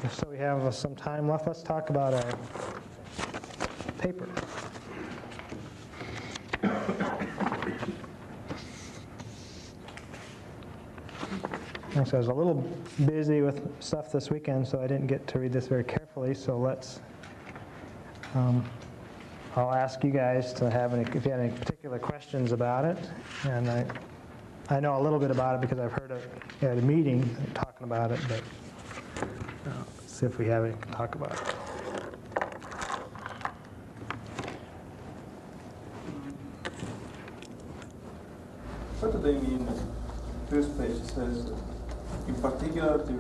So we have some time left. Let's talk about our paper. So I was a little busy with stuff this weekend, so I didn't get to read this very carefully. So let's, I'll ask you guys to have any, if you have any particular questions about it. And I know a little bit about it because I've heard it at a meeting talking about it, but let's see if we have anything to talk about. What do they mean? First page says, in particular, the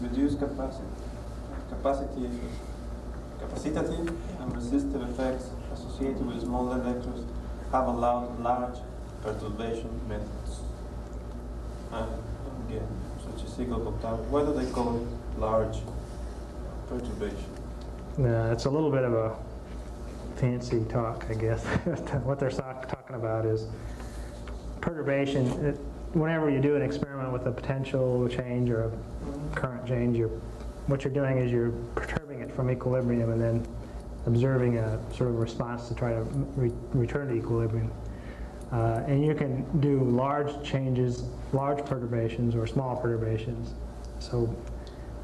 reduced capacitative and resistive effects associated with small electrons have allowed large perturbation methods. And again, such a cycle of time. Why do they call it large perturbation? Yeah, it's a little bit of a fancy talk, I guess. What they're talking about is perturbation. Whenever you do an experiment with a potential change or a current change, what you're doing is you're perturbing it from equilibrium and then observing a sort of response to try to return to equilibrium. And you can do large changes, large perturbations, or small perturbations. So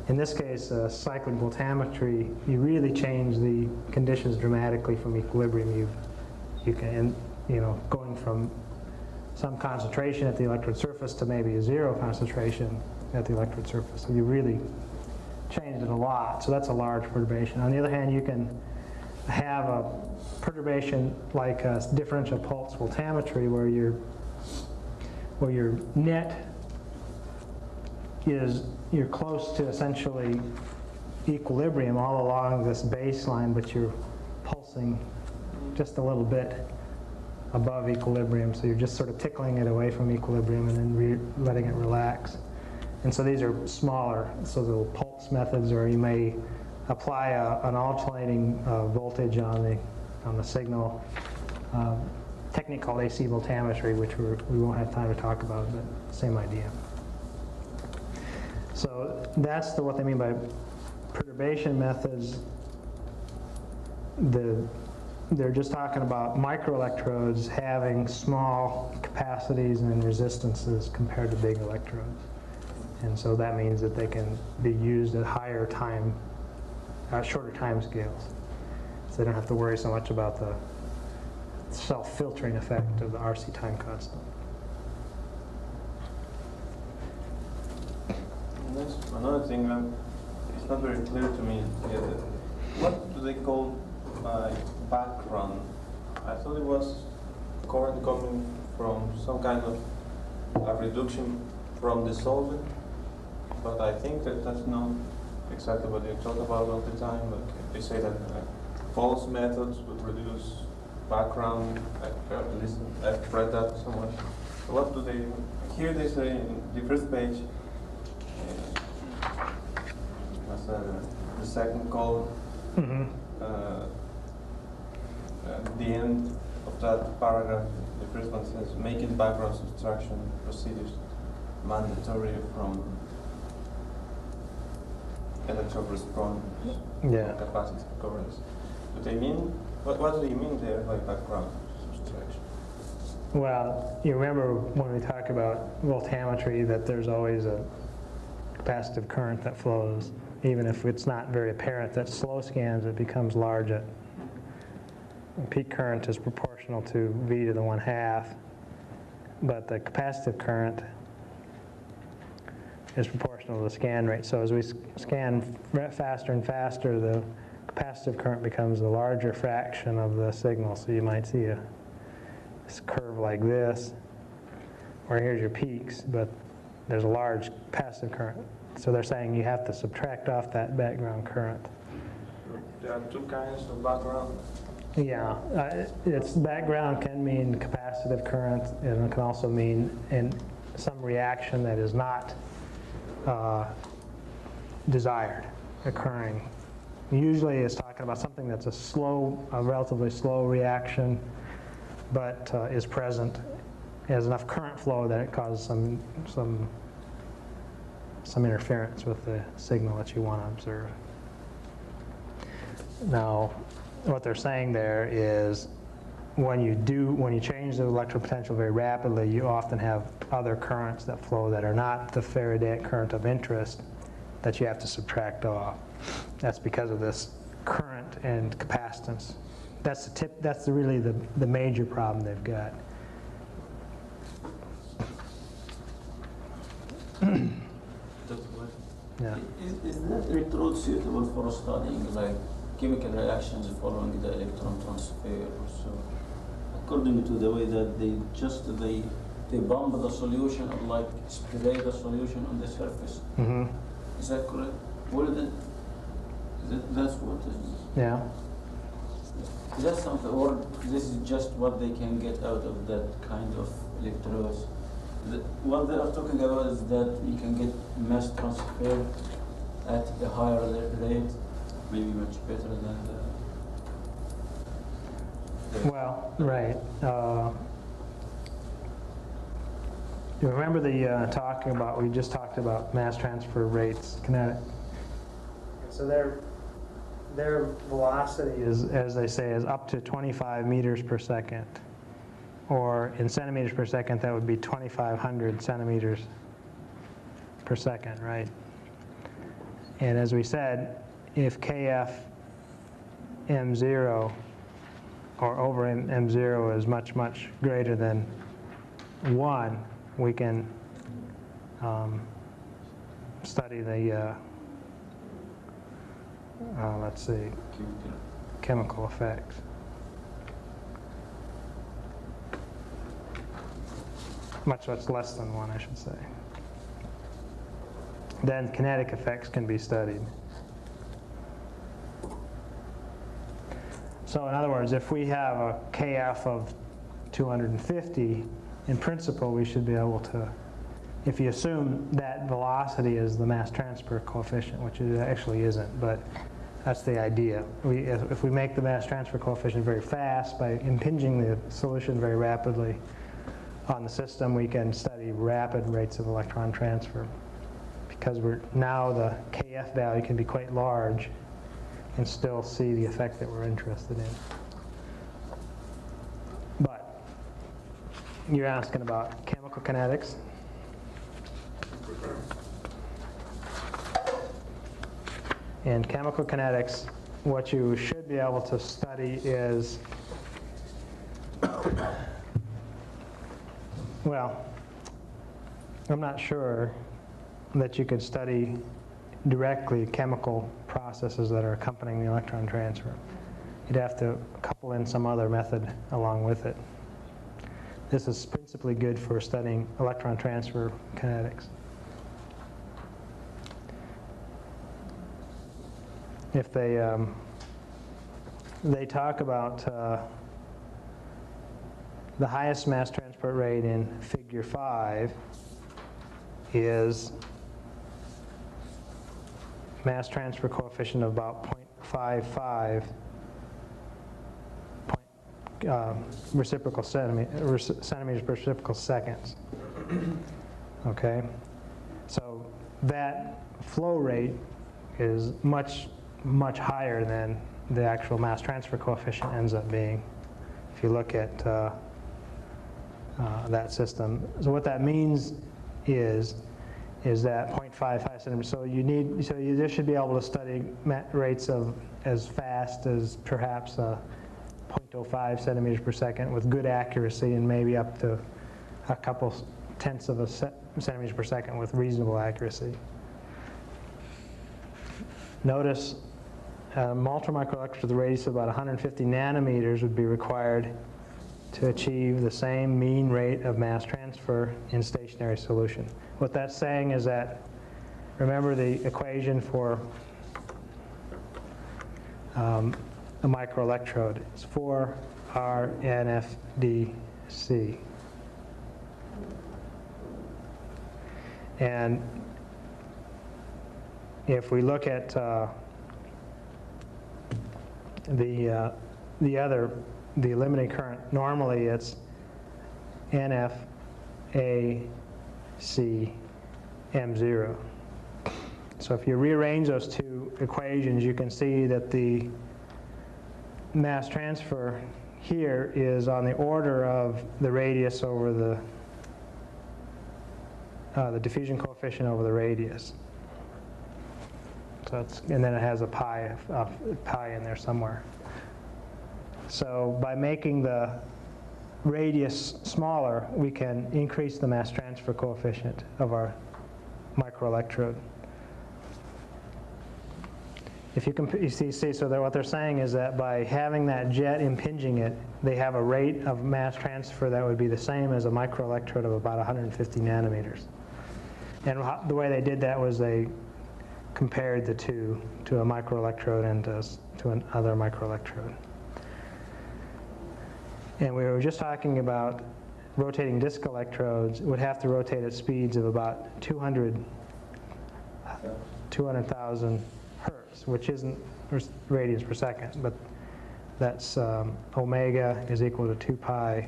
in this case, cyclic voltammetry, you really change the conditions dramatically from equilibrium. You can, going from some concentration at the electrode surface to maybe a zero concentration at the electrode surface. So you really changed it a lot. So that's a large perturbation. On the other hand, you can have a perturbation like a differential pulse voltammetry where your net is, you're close to essentially equilibrium all along this baseline, but you're pulsing just a little bit above equilibrium, so you're just sort of tickling it away from equilibrium and then letting it relax. And so these are smaller, so the pulse methods, or you may apply an alternating voltage on the signal. Technique called AC voltammetry, which we won't have time to talk about, but same idea. So that's what they mean by perturbation methods. They're just talking about microelectrodes having small capacities and resistances compared to big electrodes. And so that means that they can be used at shorter time scales. So they don't have to worry so much about the self-filtering effect of the RC time constant. And that's another thing it's not very clear to me yet. What do they call background? I thought it was current coming from some kind of a reduction from the solvent, but I think that's not exactly what they talk about all the time. Like they say that false methods would reduce background. At least I've read that somewhere. So what do they? Here they say in the first page, the second column. Mm-hmm. At the end of that paragraph, the first one says, making background subtraction procedures mandatory from electrode response capacity currents. Do they mean, what do they mean there by background subtraction? Well, you remember when we talk about voltammetry that there's always a capacitive current that flows, even if it's not very apparent. That slow scans, it becomes large at peak current is proportional to V to the 1/2, but the capacitive current is proportional to the scan rate. So as we scan faster and faster, the capacitive current becomes a larger fraction of the signal. So you might see this curve like this, where here's your peaks, but there's a large passive current. So they're saying you have to subtract off that background current. There are two kinds of background. Yeah, its background can mean capacitive current, and it can also mean in some reaction that is not desired occurring. Usually it's talking about something that's a relatively slow reaction, but is present, has enough current flow that it causes some some interference with the signal that you want to observe. Now, what they're saying there is when you change the electric potential very rapidly, you often have other currents that flow that are not the Faradaic current of interest that you have to subtract off. That's because of this current and capacitance. That's really the major problem they've got. Yeah. Is that electrode suitable for studying like chemical reactions following the electron transfer or so? According to the way that they bump the solution or like spray the solution on the surface. Mm-hmm. Is that correct? That's what it is. Yeah. Is that something, or this is just what they can get out of that kind of electrodes? What they are talking about is that you can get mass transfer at a higher rate, maybe much better than the Well, right. You remember we just talked about mass transfer rates, kinetic. So their velocity is, as they say, is up to 25 meters per second. Or in centimeters per second, that would be 2,500 centimeters per second, right? And as we said, if KF M0 or over M0 is much, much greater than 1, we can study the, let's see, chemical effects. Much less than 1, I should say. Then kinetic effects can be studied. So in other words, if we have a KF of 250, in principle we should be able to, if you assume that velocity is the mass transfer coefficient, which it actually isn't, but that's the idea. If we make the mass transfer coefficient very fast by impinging the solution very rapidly on the system, we can study rapid rates of electron transfer. Because now the KF value can be quite large and still see the effect that we're interested in. But you're asking about chemical kinetics. In chemical kinetics, what you should be able to study is, well, I'm not sure that you could study directly chemical processes that are accompanying the electron transfer. You'd have to couple in some other method along with it. This is principally good for studying electron transfer kinetics. If they talk about the highest mass transport rate in figure 5 is mass transfer coefficient of about 0.55 centimeters per reciprocal seconds. Okay, so that flow rate is much higher than the actual mass transfer coefficient ends up being if you look at that system. So what that means is that 0.55 centimeters. So you just should be able to study rates of as fast as perhaps 0.05 centimeters per second with good accuracy, and maybe up to a couple tenths of a centimeters per second with reasonable accuracy. Notice multi-microelectrode with a radius of about 150 nanometers would be required to achieve the same mean rate of mass transfer in stationary solution. What that's saying is that, remember the equation for a microelectrode. It's 4RNFDC. And if we look at the limiting current, normally it's NF A C M0. So if you rearrange those two equations, you can see that the mass transfer here is on the order of the radius over the diffusion coefficient over the radius. So it's, and then it has a pi in there somewhere. So by making the radius smaller, we can increase the mass transfer coefficient of our microelectrode. If you can, you see, so that what they're saying is that by having that jet impinging it, they have a rate of mass transfer that would be the same as a microelectrode of about 150 nanometers. And the way they did that was they compared the two to a microelectrode and to another microelectrode. And we were just talking about rotating disk electrodes would have to rotate at speeds of about 200,000 hertz, which isn't radians per second, but that's omega is equal to 2 pi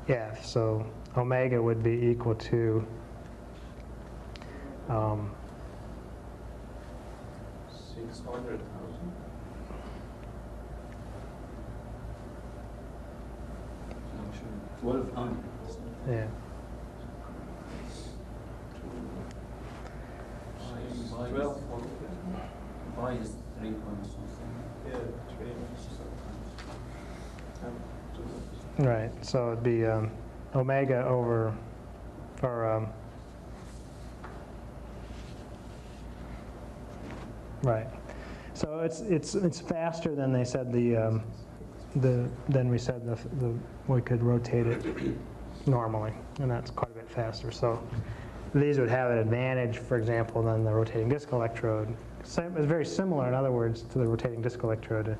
f. So omega would be equal to 600,000. Actually, 1200. Yeah. Pi is 3 point something. Yeah, 3. Right. So it'd be omega over, or right. So it's faster than they said than we said we could rotate it normally, and that's quite a bit faster. So these would have an advantage, for example, than the rotating disk electrode. It's very similar, in other words, to the rotating disk electrode.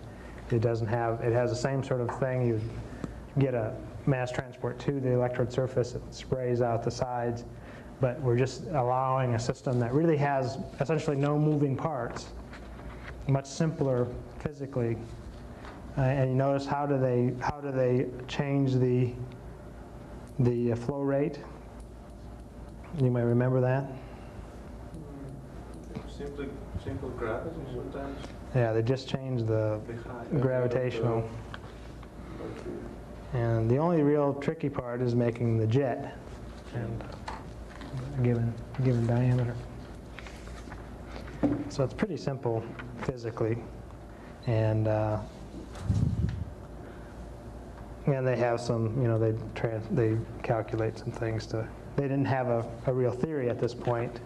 It has the same sort of thing. You get a mass transport to the electrode surface, it sprays out the sides, but we're just allowing a system that really has essentially no moving parts, much simpler physically. And you notice how do they change the flow rate? You may remember that. Simple gravity sometimes. Yeah, they just change the gravitational. And the only real tricky part is making the jet and given diameter. So it's pretty simple physically, and they have some, they calculate some things to. They didn't have a real theory at this point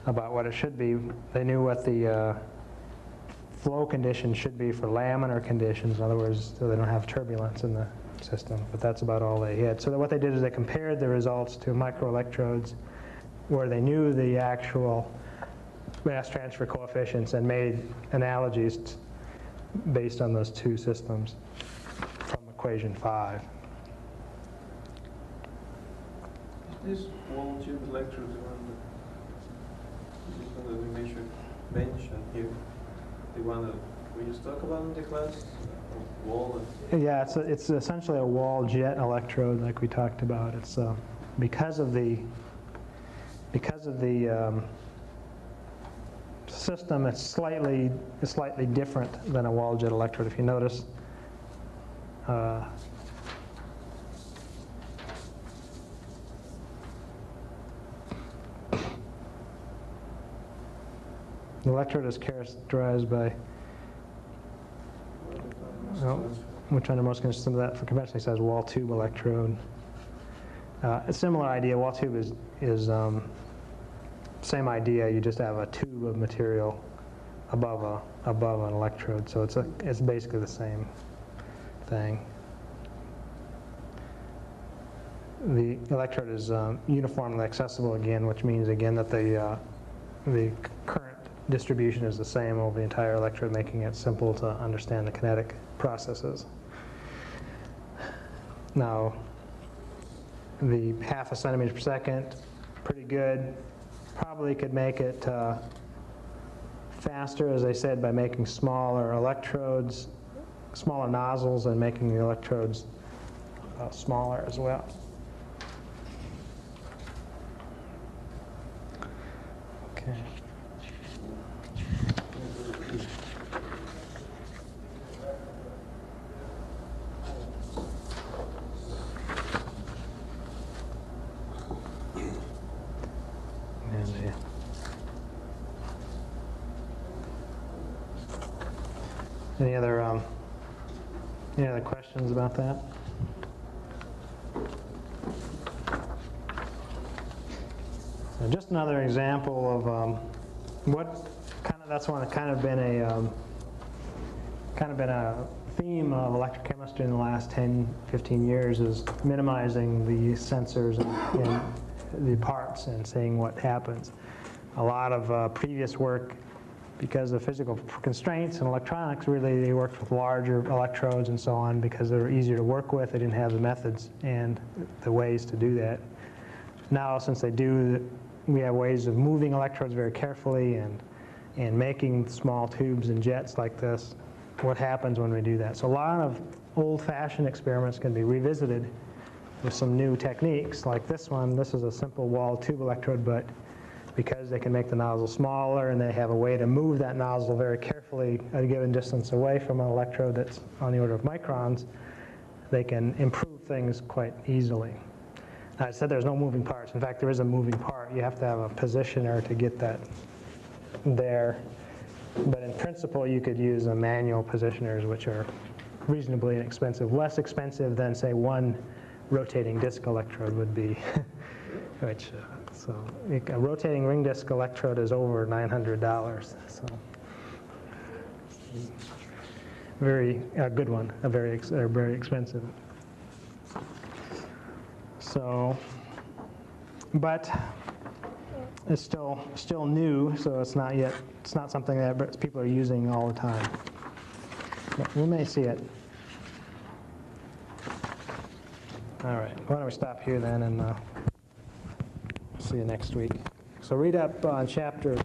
about what it should be. They knew what the flow conditions should be for laminar conditions, in other words, so they don't have turbulence in the system, but that's about all they had. So what they did is they compared the results to microelectrodes where they knew the actual mass transfer coefficients and made analogies based on those two systems from equation 5. This wall tube electrode, the one that we mentioned here, the one that we just talked about in the class, wall. Yeah, it's essentially a wall jet electrode, like we talked about. It's because of the system, it's slightly different than a wall jet electrode. If you notice, the electrode is characterized by, which under most conditions, that for conventionally says wall tube electrode. A similar idea. Wall tube is same idea. You just have a tube of material above an electrode, so it's basically the same thing. The electrode is uniformly accessible again, which means again that the current distribution is the same over the entire electrode, making it simple to understand the kinetic processes. Now, the 0.5 centimeters per second, pretty good. Probably could make it faster, as I said, by making smaller electrodes, smaller nozzles, and making the electrodes smaller as well. Okay. Any other questions about that? So just another example of what that's kind of been a theme of electrochemistry in the last 10, 15 years is minimizing the sensors and the parts and seeing what happens. A lot of previous work, because of physical constraints and electronics, really they worked with larger electrodes and so on because they were easier to work with. They didn't have the methods and the ways to do that. Now, since they do, we have ways of moving electrodes very carefully and making small tubes and jets like this. What happens when we do that? So a lot of old-fashioned experiments can be revisited with some new techniques like this one. This is a simple wall tube electrode, but because they can make the nozzle smaller and they have a way to move that nozzle very carefully at a given distance away from an electrode that's on the order of microns, they can improve things quite easily. Now, I said there's no moving parts. In fact, there is a moving part. You have to have a positioner to get that there. But in principle, you could use manual positioners, which are reasonably inexpensive, less expensive than, say, one rotating disc electrode would be. So a rotating ring disc electrode is over $900. So very good one, very expensive. So, but it's still new, so it's not something that people are using all the time. But we may see it. All right, why don't we stop here then and see you next week. So read up on chapter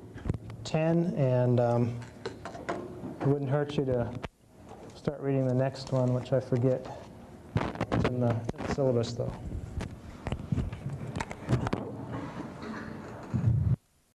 10, and it wouldn't hurt you to start reading the next one, which I forget. It's in the syllabus though.